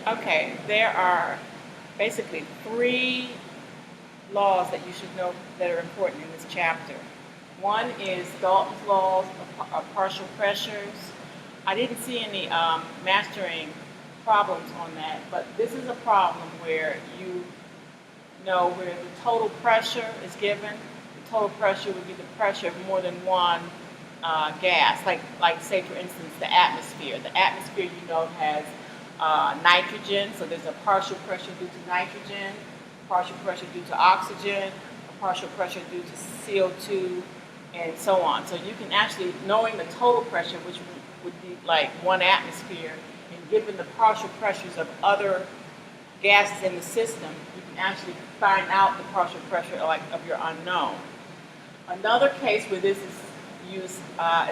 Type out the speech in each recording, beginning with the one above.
Okay, there are basically three laws that you should know that are important in this chapter. One is Dalton's laws of partial pressures. I didn't see any mastering problems on that, but this is a problem where you know where the total pressure is given. The total pressure would be the pressure of more than one gas, like say for instance the atmosphere. The atmosphere, you know, has nitrogen, so there's a partial pressure due to nitrogen, partial pressure due to oxygen, a partial pressure due to CO2, and so on. So you can actually, knowing the total pressure, which would be like one atmosphere, and given the partial pressures of other gases in the system, you can actually find out the partial pressure of your unknown. Another case where this is used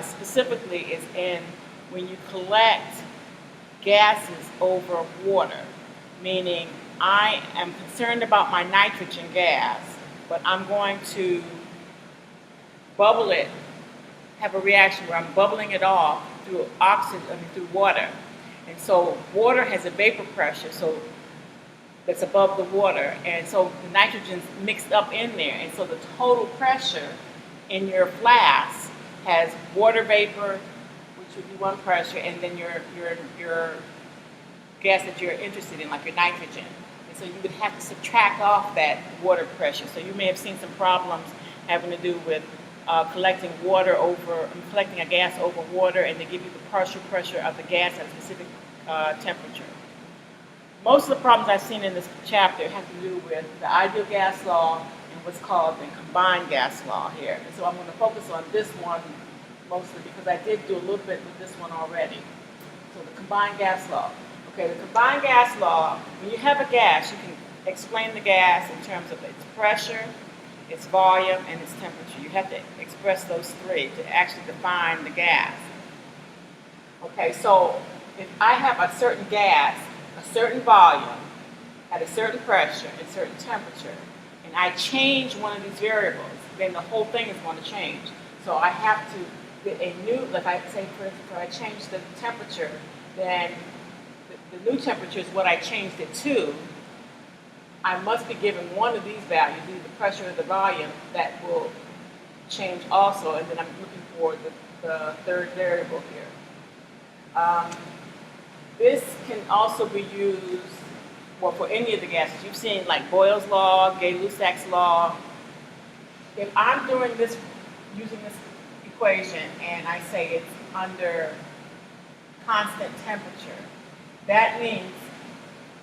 specifically is in when you collect gases over water, meaning I am concerned about my nitrogen gas, but I'm going to bubble it, have a reaction where I'm bubbling it off through through water. And so water has a vapor pressure, so that's above the water, and so the nitrogen's mixed up in there, and so the total pressure in your flask has water vapor, which would be one pressure, and then your gas that you're interested in, like your nitrogen. And so you would have to subtract off that water pressure. So you may have seen some problems having to do with collecting a gas over water, and they give you the partial pressure of the gas at a specific temperature. Most of the problems I've seen in this chapter have to do with the ideal gas law and what's called the combined gas law here. And so I'm going to focus on this one mostly because I did do a little bit with this one already. So the combined gas law. Okay, the combined gas law, when you have a gas, you can explain the gas in terms of its pressure, its volume, and its temperature. You have to express those three to actually define the gas. Okay, so if I have a certain gas, a certain volume, at a certain pressure, and certain temperature, and I change one of these variables, then the whole thing is going to change. So I have to get a new, like I say, for instance, if I change the temperature, then the new temperature is what I changed it to. I must be given one of these values, either the pressure or the volume, that will change also, and then I'm looking for the third variable here. This can also be used, well, for any of the gases. You've seen like Boyle's law, Gay-Lussac's law. If I'm doing this, using this equation, and I say it's under constant temperature, that means,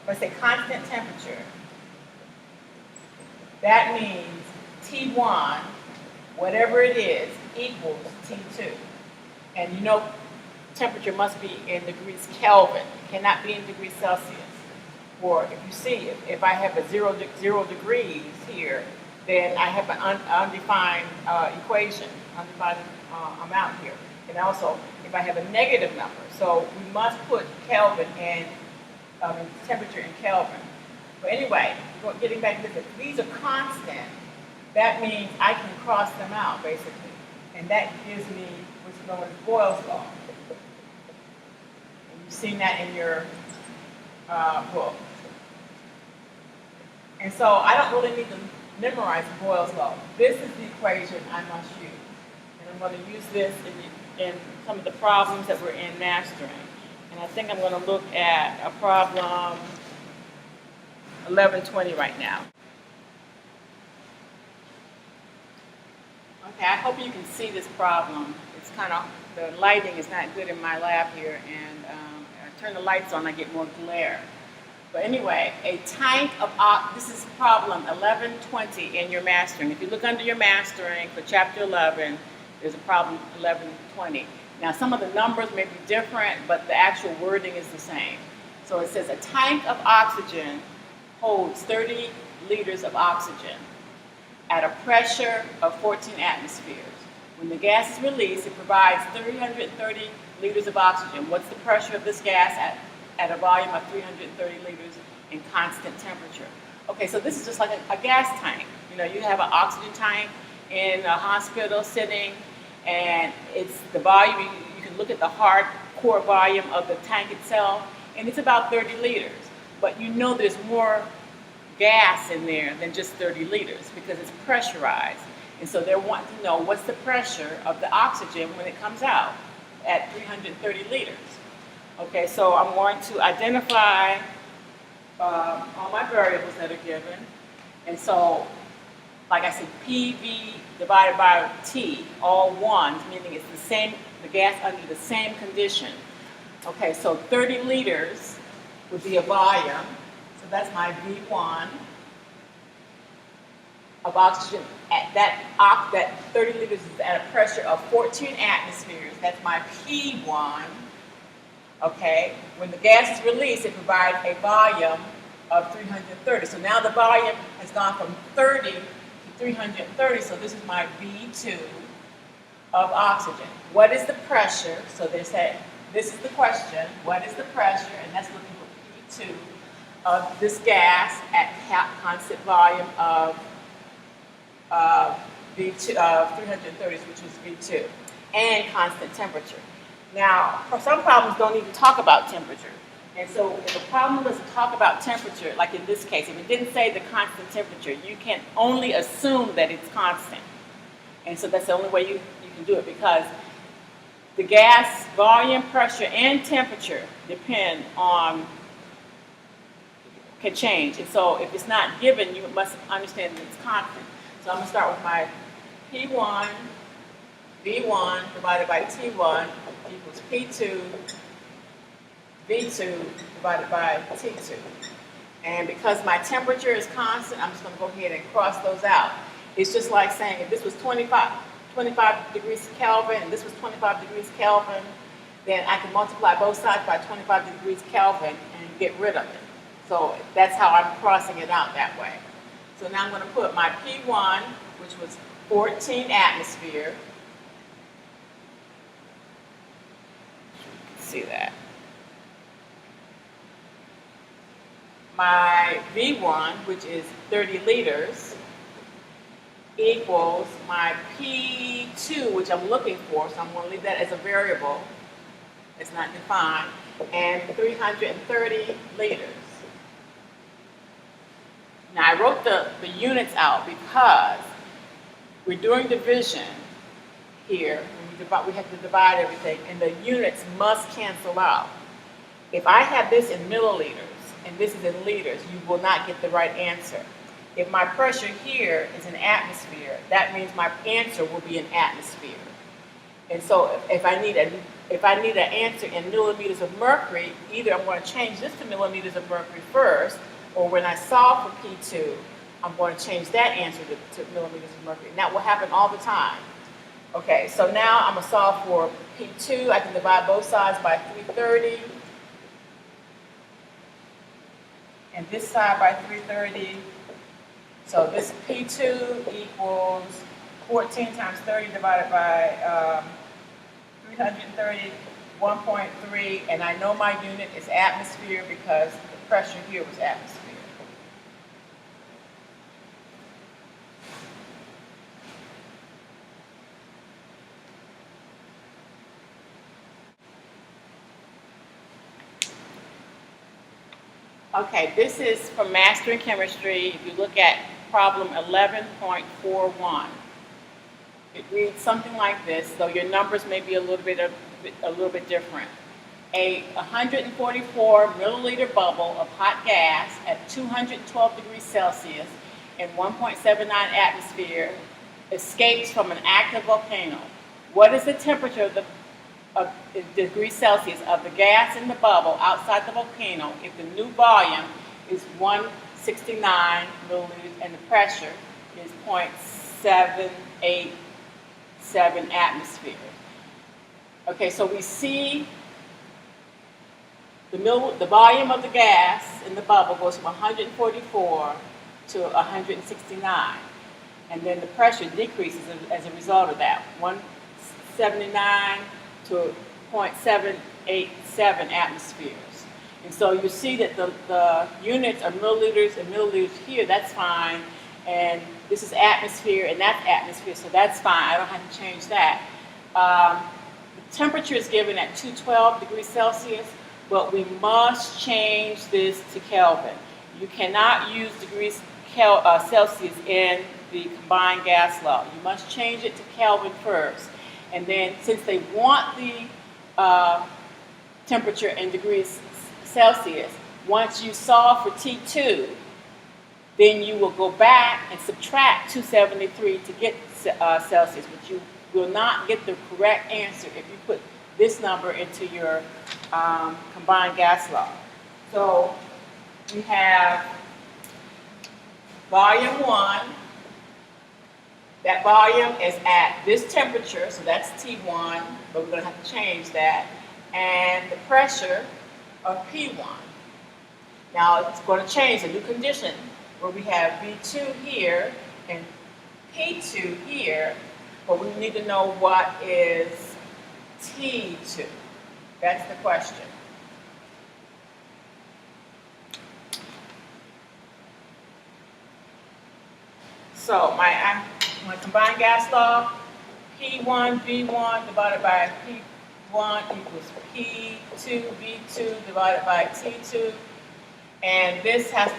if I say constant temperature, that means T1, whatever it is, equals T2. And you know temperature must be in degrees Kelvin. It cannot be in degrees Celsius. Or if you see, if I have a 0 degrees here, then I have an undefined equation, undefined amount here. And also, if I have a negative number, so we must put Kelvin in, temperature in Kelvin. But anyway, getting back to this, if these are constant, that means I can cross them out, basically. And that gives me what's known as Boyle's law. And you've seen that in your book. And so I don't really need to memorize Boyle's law. This is the equation I must use. And I'm going to use this in some of the problems that we're in mastering. And I think I'm going to look at a problem 1120 right now. Okay, I hope you can see this problem. It's kind of, the lighting is not good in my lab here, and I turn the lights on, I get more glare. But anyway, a tank of, this is problem 1120 in your mastering. If you look under your mastering for chapter 11, there's a problem 1120. Now some of the numbers may be different, but the actual wording is the same. So it says a tank of oxygen holds 30 liters of oxygen at a pressure of 14 atmospheres. When the gas is released, it provides 330 liters of oxygen. What's the pressure of this gas at a volume of 330 liters in constant temperature? Okay, so this is just like a gas tank. You know, you have an oxygen tank in a hospital sitting, and it's the volume, you can look at the hard core volume of the tank itself, and it's about 30 liters. but you know there's more gas in there than just 30 liters because it's pressurized. And so they're wanting to know what's the pressure of the oxygen when it comes out at 330 liters. Okay, so I'm going to identify all my variables that are given. And so, like I said, PV divided by T, all ones, meaning it's the same, the gas under the same condition. Okay, so 30 liters would be a volume. So that's my V1 of oxygen. At that 30 liters is at a pressure of 14 atmospheres. That's my P1. Okay, when the gas is released, it provides a volume of 330. So now the volume has gone from 30 to 330. So this is my V2 of oxygen. What is the pressure? So they say, this is the question. What is the pressure? And that's looking for P2 of this gas at constant volume of V2 of 330, which is V2, and constant temperature. Now, for some problems don't even talk about temperature. And so if a problem was to talk about temperature, like in this case, if it didn't say the constant temperature, you can only assume that it's constant. And so that's the only way you can do it, because the gas volume, pressure, and temperature depend on, can change. And so if it's not given, you must understand that it's constant. So I'm going to start with my P1, V1 divided by T1 equals P2, V2 divided by T2. And because my temperature is constant, I'm just going to go ahead and cross those out. It's just like saying if this was 25 degrees Kelvin and this was 25 degrees Kelvin, then I can multiply both sides by 25 degrees Kelvin and get rid of it. So that's how I'm crossing it out that way. So now I'm going to put my P1, which was 14 atmosphere. See that. My V1, which is 30 liters, equals my P2, which I'm looking for, so I'm going to leave that as a variable. It's not defined, and 330 liters. Now I wrote the units out because we're doing division here. We have to divide everything, and the units must cancel out. If I have this in milliliters and this is in liters, you will not get the right answer. If my pressure here is an atmosphere, that means my answer will be an atmosphere. And so if I need an answer in millimeters of mercury, either I'm going to change this to millimeters of mercury first, or when I solve for P2, I'm going to change that answer to millimeters of mercury. And that will happen all the time. Okay, so now I'm going to solve for P2. I can divide both sides by 330. And this side by 330. So this P2 equals 14 times 30 divided by 330, 1.3. And I know my unit is atmosphere because the pressure here was atmosphere. Okay, this is from Mastering Chemistry. If you look at problem 11.41, it reads something like this, though your numbers may be a little bit different. A 144 milliliter bubble of hot gas at 212 degrees Celsius and 1.79 atmosphere escapes from an active volcano. What is the temperature of degrees Celsius of the gas in the bubble outside the volcano if the new volume is 169 milliliters and the pressure is 0.787 atmospheres? Okay, so we see the volume of the gas in the bubble goes from 144 to 169, and then the pressure decreases as a result of that, 179 to 0.787 atmospheres. And so you see that the units are milliliters and milliliters here, that's fine. And this is atmosphere and that's atmosphere, so that's fine. I don't have to change that. The temperature is given at 212 degrees Celsius. but we must change this to Kelvin. You cannot use degrees Celsius in the combined gas law. You must change it to Kelvin first. And then since they want the temperature in degrees Celsius, once you solve for T2, then you will go back and subtract 273 to get Celsius, but you will not get the correct answer if you put this number into your combined gas law. So we have volume 1. That volume is at this temperature, so that's T1, but we're going to have to change that. And the pressure of P1. Now it's going to change a new condition where we have V2 here and P2 here, but we need to know what is T2. That's the question. So my combined gas law, P1 V1 divided by P1 equals P2 V2 divided by T2. And this has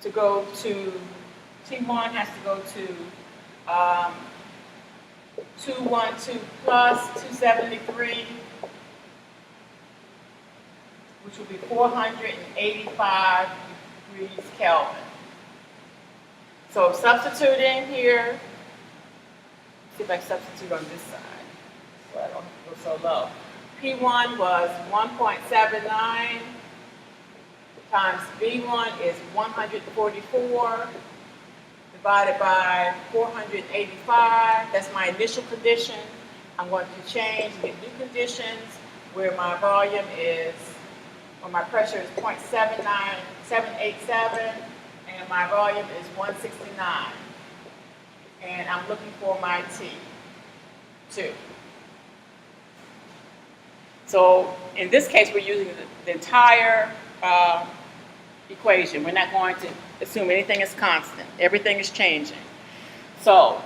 to go to, T1 has to go to 212 plus 273, which will be 485 degrees Kelvin. So substituting here, see if I can substitute on this side so I don't go so low. P1 was 1.79 times V1 is 144 divided by 485. That's my initial condition. I'm going to change and get new conditions where my volume is, or my pressure is 0.787 and my volume is 169. And I'm looking for my T2. So in this case, we're using the entire equation. We're not going to assume anything is constant. Everything is changing. So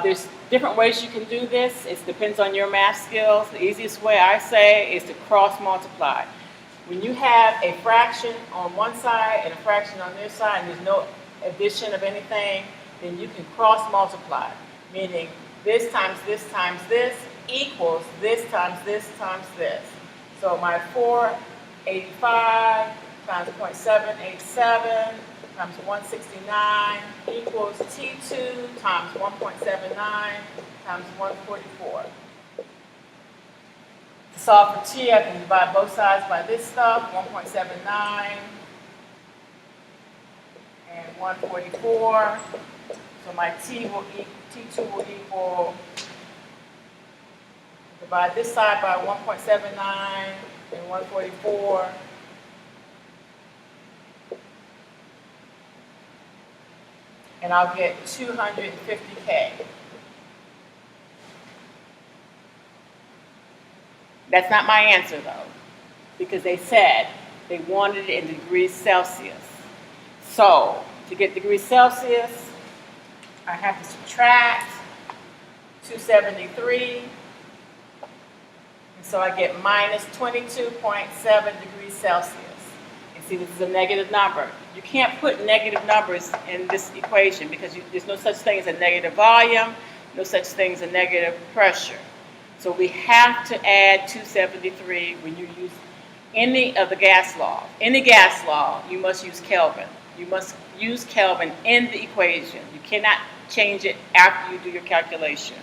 there's different ways you can do this. It depends on your math skills. The easiest way I say is to cross multiply. When you have a fraction on one side and a fraction on this side and there's no addition of anything, then you can cross multiply, meaning this times this times this equals this times this times this. So my 485 times 0.787 times 169 equals T2 times 1.79 times 144. To solve for T, I can divide both sides by this stuff, 1.79 and 144. So my T2 will equal, divide this side by 1.79 and 144. And I'll get 250K. That's not my answer though, because they said they wanted it in degrees Celsius. So to get degrees Celsius, I have to subtract 273. And so I get minus 22.7 degrees Celsius. And see, this is a negative number. You can't put negative numbers in this equation because there's no such thing as a negative volume, no such thing as a negative pressure. So we have to add 273 when you use any of the gas law. Any gas law, you must use Kelvin. You must use Kelvin in the equation. You cannot change it after you do your calculation.